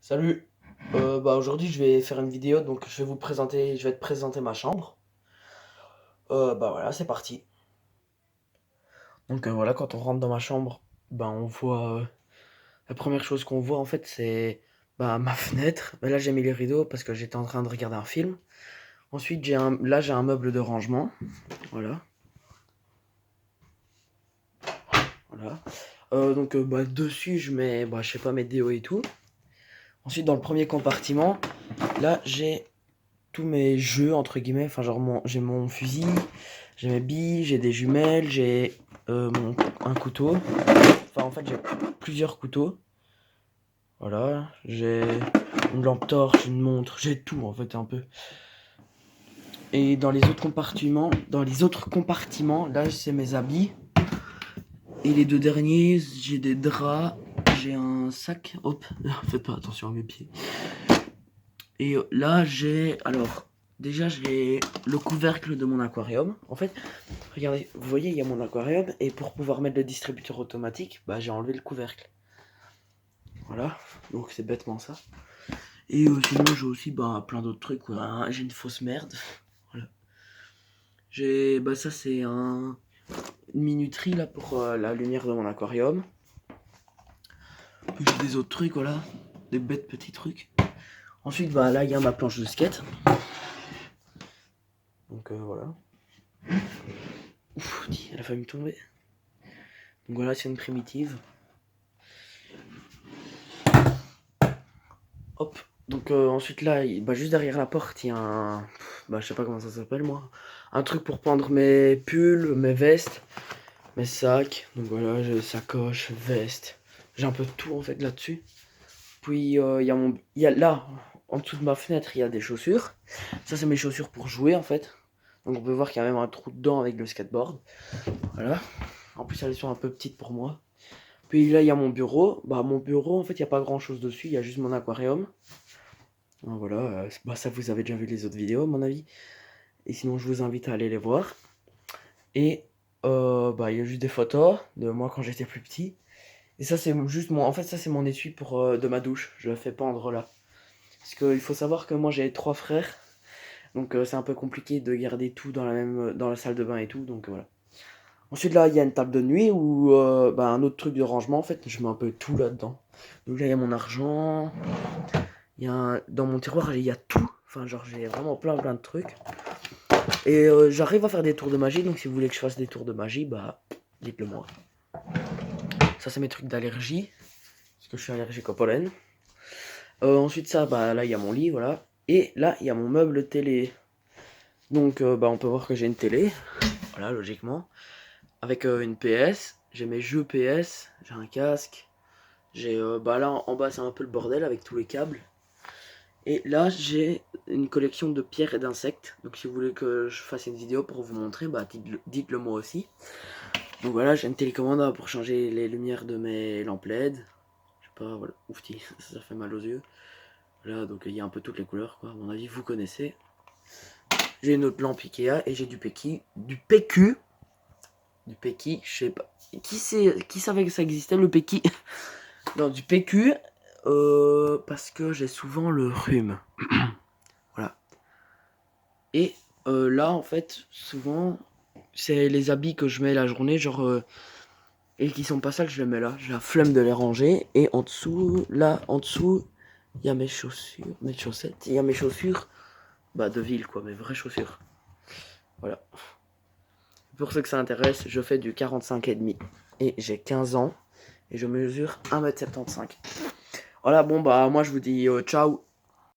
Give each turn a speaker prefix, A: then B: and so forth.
A: Salut. Aujourd'hui je vais faire une vidéo, donc je vais te présenter ma chambre. Voilà, c'est parti. Donc voilà, quand on rentre dans ma chambre, on voit la première chose qu'on voit en fait c'est ma fenêtre. Là j'ai mis les rideaux parce que j'étais en train de regarder un film. Ensuite j'ai un meuble de rangement. Voilà, voilà. Dessus je mets je sais pas, mes déos et tout. Ensuite dans le premier compartiment, là j'ai tous mes jeux entre guillemets, enfin genre j'ai mon fusil, j'ai mes billes, j'ai des jumelles, j'ai un couteau. Enfin en fait j'ai plusieurs couteaux. Voilà, j'ai une lampe torche, une montre, j'ai tout en fait un peu. Et dans les autres compartiments, là c'est mes habits. Et les deux derniers, j'ai des draps, j'ai un sac. Hop, faites pas attention à mes pieds. Et là j'ai déjà j'ai le couvercle de mon aquarium. En fait, regardez, vous voyez, il y a mon aquarium et pour pouvoir mettre le distributeur automatique, j'ai enlevé le couvercle. Voilà, donc c'est bêtement ça. Et sinon j'ai aussi plein d'autres trucs, quoi. J'ai une fausse merde. Voilà. J'ai ça c'est une minuterie là pour la lumière de mon aquarium. Puis j'ai des autres trucs, voilà, des bêtes petits trucs. Ensuite là il y a ma planche de skate. Donc voilà. Ouf, elle a failli tomber. Donc voilà, c'est une primitive. Hop. Donc ensuite là, juste derrière la porte, il y a un... je sais pas comment ça s'appelle moi. Un truc pour prendre mes pulls, mes vestes, mes sacs. Donc voilà, j'ai sacoche, veste. J'ai un peu de tout en fait là-dessus. Puis il y a là, en dessous de ma fenêtre, il y a des chaussures. Ça c'est mes chaussures pour jouer en fait. Donc on peut voir qu'il y a même un trou dedans avec le skateboard. Voilà. En plus elles sont un peu petites pour moi. Puis là il y a mon bureau. Mon bureau en fait il n'y a pas grand chose dessus, il y a juste mon aquarium. Voilà, ça vous avez déjà vu les autres vidéos à mon avis. Et sinon je vous invite à aller les voir. Et il y a juste des photos de moi quand j'étais plus petit. Et ça c'est juste en fait ça c'est mon essuie pour de ma douche. Je le fais pendre là. Parce qu'il faut savoir que moi j'ai 3 frères. Donc c'est un peu compliqué de garder tout dans la salle de bain et tout. Donc voilà. Ensuite là il y a une table de nuit ou un autre truc de rangement en fait. Je mets un peu tout là-dedans. Donc là il y a mon argent. Dans mon tiroir il y a tout. Enfin genre j'ai vraiment plein de trucs. Et j'arrive à faire des tours de magie. Donc si vous voulez que je fasse des tours de magie, dites-le moi. Ça c'est mes trucs d'allergie. Parce que je suis allergique au pollen. Ensuite là il y a mon lit, voilà. Et là il y a mon meuble télé. Donc on peut voir que j'ai une télé. Voilà, logiquement. Avec une PS. J'ai mes jeux PS. J'ai un casque. J'ai là en bas c'est un peu le bordel avec tous les câbles. Et là j'ai une collection de pierres et d'insectes. Donc si vous voulez que je fasse une vidéo pour vous montrer, dites-le moi aussi. Donc voilà, j'ai une télécommande pour changer les lumières de mes lampes LED. Je sais pas, voilà, oufti, ça fait mal aux yeux. Là donc il y a un peu toutes les couleurs quoi, à mon avis vous connaissez. J'ai une autre lampe Ikea et j'ai du PQ. Du PQ, je sais pas. Qui savait que ça existait le PQ? Non, du PQ, parce que j'ai souvent le rhume. Voilà. Et là, en fait, souvent, c'est les habits que je mets la journée, genre, et qui sont pas sales, je les mets là. J'ai la flemme de les ranger. Et en dessous, il y a mes chaussures, mes chaussettes. Il y a mes chaussures, de ville, quoi, mes vraies chaussures. Voilà. Pour ceux que ça intéresse, je fais du 45,5 et j'ai 15 ans et je mesure 1m75. Voilà, moi je vous dis ciao.